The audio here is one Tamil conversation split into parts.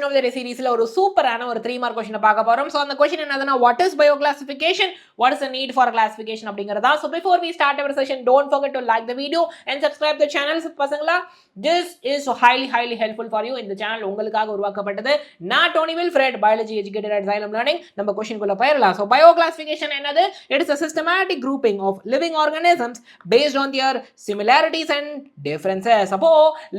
of the day சீரிஸ்ல ஒரு சூப்பரான ஒரு 3 மார்க் क्वेश्चन பார்க்க போறோம். சோ அந்த क्वेश्चन என்னதுன்னா what is bioclassification, what is the need for classification அப்படிங்கறதா. So before we start our session, don't forget to like the video and subscribe the channel. பசங்களா, this is highly helpful for you. இந்த சேனல் உங்களுக்காக உருவாக்கப்பட்டது. நான் Tony Wilfred, biology educator at Xylem Learning. நம்ம क्वेश्चन குள்ள போயிரலாம். So bioclassification என்னது? It is a systematic grouping of living organisms based on their similarities and differences. அப்போ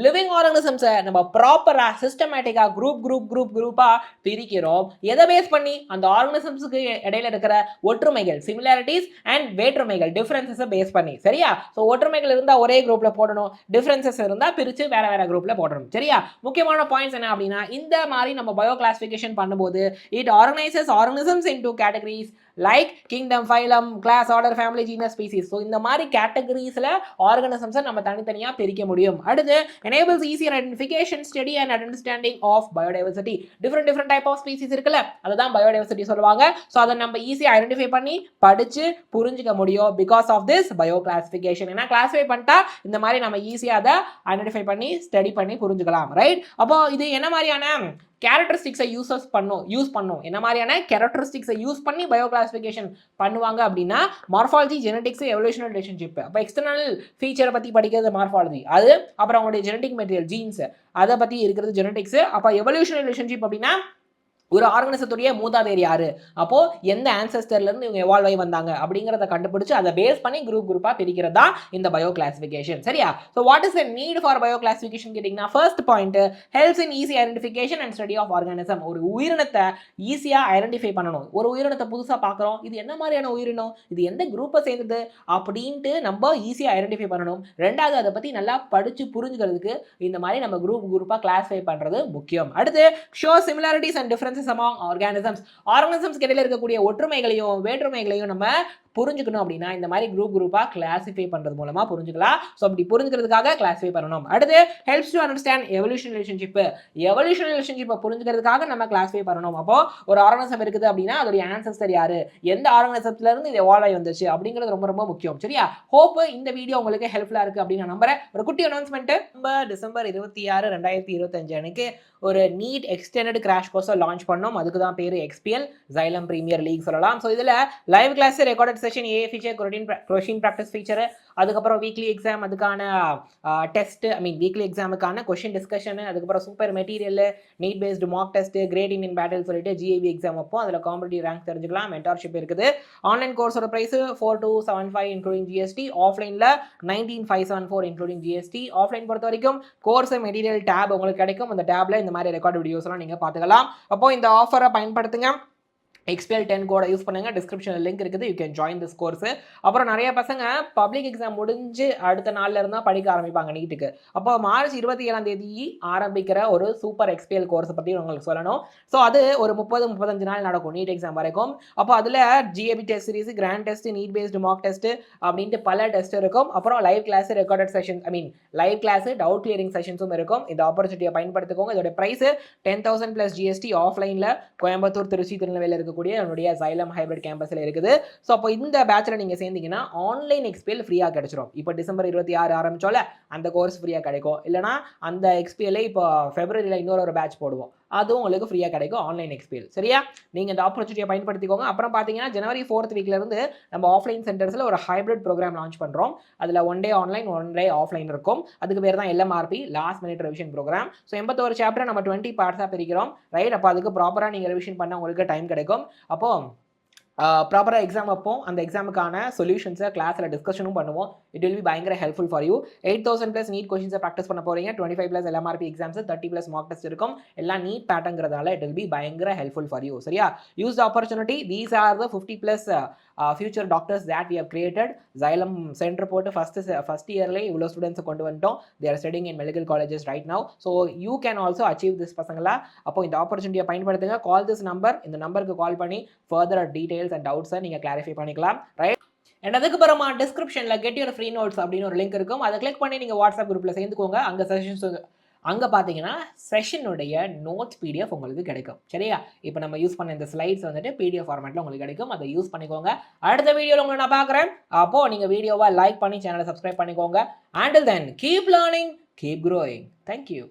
living organisms நம்ம ப்ராப்பரா சிஸ்டமேட்டிக்கா குரூப்பா பிரிக்கிறோம். எதை பேஸ் பண்ணி? அந்த ஆர்கனிசம்ஸ்க்கு இடையில இருக்கிற ஒற்றுமைகள் சிமிலாரிட்டிஸ் அண்ட் வேற்றுமைகள் டிஃபரன்சஸ் பேஸ் பண்ணி. சரியா? சோ ஒற்றுமைகள் இருந்தா ஒரே குரூப்ல போடணும், டிஃபரன்சஸ் இருந்தா பிரிச்சு வேற குரூப்ல போடணும். சரியா? முக்கியமான பாயிண்ட்ஸ் என்ன அப்படின்னா, இந்த மாதிரி நம்ம பயோ கிளாசிஃபிகேஷன் பண்ணும்போது it organises organisms into categories like kingdom, phylum, class, order, family, genus, species. So இந்த மாதிரி கேட்டகரிஸ்ல ஆர்கனிசம்ஸை நம்ம தனித்தனியா பிரிக்க முடியும். அடுத்து enables easier identification, study and understanding of biodiversity. different type of species இருக்குல்ல, அதுதான் biodiversity சொல்லுவாங்க. ஸோ அதை நம்ம ஈஸியா ஐடென்டிஃபை பண்ணி படிச்சு புரிஞ்சுக்க முடியும் because of this bio classification. ஏன்னா கிளாஸிஃபை பண்ணிட்டா இந்த மாதிரி நம்ம ஈஸியா அதை ஐடென்டிஃபை பண்ணி ஸ்டடி பண்ணி புரிஞ்சுக்கலாம். ரைட்? அப்போ இது என்ன மாதிரியான கேரக்டரிஸ்டிக்ஸை யூஸ் பண்ணும் என்ன மாதிரியான கேரக்டரிஸ்டிக்ஸை யூஸ் பண்ணி பயோ கிளாசிஃபிகேஷன் பண்ணுவாங்க அப்படின்னா, மார்ஃபாலஜி, ஜெனடிக்ஸ், எவல்யூஷனல் ரிலேஷன்ஷிப். அப்போ எக்ஸ்டர்னல் ஃபீச்சரை பற்றி படிக்கிறது மார்ஃபாலஜி, அது அப்புறம் அவங்களுடைய ஜெனடிக் மெட்டீரியல் ஜீன்ஸ் அதை பற்றி இருக்கிறது ஜெனடிக்ஸ். அப்போ எவல்யூஷனல் ரிலேஷன்ஷிப் அப்படின்னா ஒரு ஆர்கனிசத்துடைய மூதாதையர் யாரு, அப்போ எந்த ஆன்செஸ்டர்ல இருந்து இவங்க எவால்வ் ஆகி வந்தாங்க அப்படிங்கறத கண்டுபிடிச்சு அதை பேஸ் பண்ணி குரூப்பா பிரிக்கிறது தான் இந்த பயோ கிளாசிஃபிகேஷன். சரியா? So what is the need for bio classification கேட்டிங்கன்னா, first point helps in easy identification and study of organism. ஒரு உயிரினத்தை ஈஸியா ஐடென்டிஃபை பண்ணணும். ஒரு உயிரினத்தை புதுசா பார்க்குறோம், இது என்ன மாதிரியான உயிரினம், இது எந்த குரூப்பை சேர்ந்தது அப்படின்ட்டு நம்ம ஈஸியா ஐடென்டிஃபை பண்ணணும். ரெண்டாவது, அதை பத்தி நல்லா படிச்சு புரிஞ்சுக்கிறதுக்கு இந்த மாதிரி நம்ம குரூப்பா கிளாஸிஃபை பண்றது முக்கியம். அடுத்து, show similarities and differences among organisms இடையில இருக்கக்கூடிய ஒற்றுமைகளையும் வேற்றுமைகளையும் நம்ம புரிஞ்சுக்கணும் அப்படின்னா இந்த மாதிரி குரூப்பா கிளாசிஃபை பண்றது மூலமா புரிஞ்சுக்கலாம். சோ அப்படி புரிஞ்சுக்கிறதுக்காக கிளாசிஃபை பண்ணணும். அடுத்து, ஹெல்ப்ஸ் டு அண்டர்ஸ்டாண்ட் எவல்யூஷனல் ரிலேஷன்ஷிப் புரிஞ்சுக்கிறதுக்காக நம்ம கிளாசிஃபை பண்ணணும். அப்போ ஒரு ஆர்கனிசம் இருக்குது அப்படின்னா அதோட ஆன்செஸ்டர் யாரு, எந்த ஆர்கனிசத்துல இருந்து இது எவால்வ் ஆகி வந்துச்சு அப்படிங்கிறது ரொம்ப முக்கியம். சரியா? ஹோப் இந்த வீடியோ உங்களுக்கு ஹெல்ப்ஃபுல்லா இருக்கு அப்படின்னு நான் நம்புறேன். ஒரு குட்டி அனௌன்ஸ்மெண்ட், டிசம்பர் 26, 2025 அன்னைக்கு ஒரு NEET extended crash course launch பண்ணோம். அதுக்கு தான் பேரு XPL Xylem பிரீமியர் லீக் சொல்லலாம். ஸோ இதுல live class, recorded session, A feature, question practice feature, அதுக்கப்புறம் வீக்லி எக்ஸாம் அதுக்கான டெஸ்ட், வீக்லி எக்ஸாமுக்கான கொஷின் டிஸ்கஷன், அதுக்கப்புறம் super material, NEET based mark test, great in battle சொல்லிட்டு GIB எக்ஸாம் வைப்போம். அதில் காம்படிட்டிவ் ரேங்க் தெரிஞ்சுக்கலாம். மென்டார்ஷிப் இருக்குது. ஆன்லைன் கோர்ஸோட பிரைஸ் 4275 இன்க்ளூடிங் GST, ஆஃப்லைன்ல 19574 இன்க்ளூடிங் GST. ஆஃப்லைன் பொறுத்த வரைக்கும் கோர்ஸ் மெட்டீரியல் டேப் உங்களுக்கு கிடைக்கும். அந்த டேப்ல இந்த மாதிரி ரெக்கார்ட் வீடியோஸ்லாம் நீங்க பார்த்துக்கலாம். அப்போ இந்த ஆஃபரை பயன்படுத்துங்க. XPL 10 கோட யூஸ் பண்ணுங்க. டிஸ்கிரிப்ஷனில் லிங்க் இருக்குது. You can join this course. அப்புறம் நிறைய பசங்க பப்ளிக் எக்ஸாம் முடிஞ்சு அடுத்த நாள்ல இருந்தா படிக்க ஆரம்பிப்பாங்க நீட்டுக்கு. அப்போ மார்ச் 27 ஆரம்பிக்கிற ஒரு சூப்பர் XPL கோர்ஸ் பற்றி உங்களுக்கு சொல்லணும். ஸோ அது ஒரு 30-35 நாள் நடக்கும் நீட் எக்ஸாம் வரைக்கும். அப்போ அதில் GAB test series, grand test, NEET based mark test அப்படின்ட்டு பல டெஸ்ட் இருக்கும். அப்புறம் live class, recorded session, live class, doubt clearing செஷன்ஸும் இருக்கும். இந்த ஆப்பர்ச்சுனிட்டியை பயன்படுத்திக்கோங்க. இதோட பிரைஸ் 10,000 + GST. ஆஃப்லைன்ல கோயம்புத்தூர், திருச்சி, திருநெல்வேலியில் இருக்கக்கூடிய என்னுடைய Xylem ஹைபிரிட் கேம்பஸ்ல இருக்குது. ஸோ அப்போ இந்த பேட்ச்ல நீங்க சேர்ந்தீங்கன்னா ஆன்லைன் XPL ஃப்ரீயா கிடைச்சிரும். இப்போ டிசம்பர் 26 ஆரம்பிச்சோல அந்த கோர்ஸ் ஃப்ரீயா கிடைக்கும். இல்லைனா அந்த XPL இப்போ பிப்ரவரியில இன்னொரு பேட்ச் போடுவோம், அதுவும் உங்களுக்கு ஃப்ரீயா கிடைக்கும் ஆன்லைன் XPL. சரியா? நீங்க இந்த ஆப்பர்ச்சுனிட்டியை பயன்படுத்திக்கோங்க. அப்புறம் பாத்தீங்கன்னா ஜனவரி 4th வீக்ல இருந்து நம்ம ஆஃப்லைன் சென்டர்ஸ்ல ஒரு ஹைபிரிட் ப்ரோக்ராம் லான்ச் பண்றோம். அதுல 1 டே ஆன்லைன் 1 டே ஆஃப்லைன் இருக்கும். அதுக்கு பேர் தான் LMRP, last minute revision program. So 81 chapter நம்ம 20 பார்ட்ஸா பிரிக்கிறோம். ரைட்? அப்போ அதுக்கு ப்ராப்பரா நீங்க ரிவிஷன் பண்ண உங்களுக்கு டைம் கிடைக்கும். அப்போ ப்ராப்பராக எக்ஸாம் வைப்போம். அந்த எக்ஸாமுக்கான சொல்யூஷன்ஸை கிளாஸில் டிஸ்கஷனும் பண்ணுவோம். இட் வில் பி பயங்கர ஹெல்ப்ஃபுல் ஃபார் யூ. 8000+ நீட் கொஷின்ஸை ப்ராக்டிஸ் பண்ண போறீங்க. 25+ LMRP எக்ஸாம்ஸ், 30+ மார்க் டெஸ்ட் இருக்கும். எல்லாம் நீட் பேட்டர்ங்கிறதால இட் வில் பி பயங்கர ஹெல்ப்ஃபுல் ஃபார் யூ. சரியா? Use the opportunity. These are the 50+ future doctors that we have created. Xylem center போட்டு ஃபர்ஸ்ட் இயர்லேயே இவ்வளோ ஸ்டூடெண்ட்ஸை கொண்டு வந்துட்டோம். they are studying in medical colleges right now. So you can also achieve this பசங்களா. அப்போ இந்த ஆப்பர்ச்சுனிட்டியை பயன்படுத்துங்க. Call this number. இந்த நம்பருக்கு கால் பண்ணி ஃபர்தர் டீடைல்ஸ் அண்ட் டவுட்ஸை நீங்கள் கிளாரிஃபை பண்ணிக்கலாம். ரைட்? அண்ட் அதுக்கப்புறமா டிஸ்கிரிப்ஷன்ல கெட் யுவர் ஃப்ரீ நோட்ஸ் அப்படின்னு ஒரு லிங்க் இருக்கும். அதை கிளிக் பண்ணி நீங்கள் வாட்ஸ்அப் குரூப்பில் சேர்ந்துக்கோங்க. அங்கே செஷன்ஸ் அங்கே பார்த்தீங்கன்னா செஷனுடைய நோட்ஸ் PDF உங்களுக்கு கிடைக்கும். சரியா? இப்போ நம்ம யூஸ் பண்ண இந்த ஸ்லைட்ஸ் வந்துட்டு PDF ஃபார்மேட்டில் உங்களுக்கு கிடைக்கும். அதை யூஸ் பண்ணிக்கோங்க. அடுத்த வீடியோவில் உங்களை நான் பார்க்குறேன். அப்போது நீங்கள் வீடியோவை லைக் பண்ணி சேனலை சப்ஸ்கிரைப் பண்ணிக்கோங்க. Until then, keep learning, keep growing. Thank you.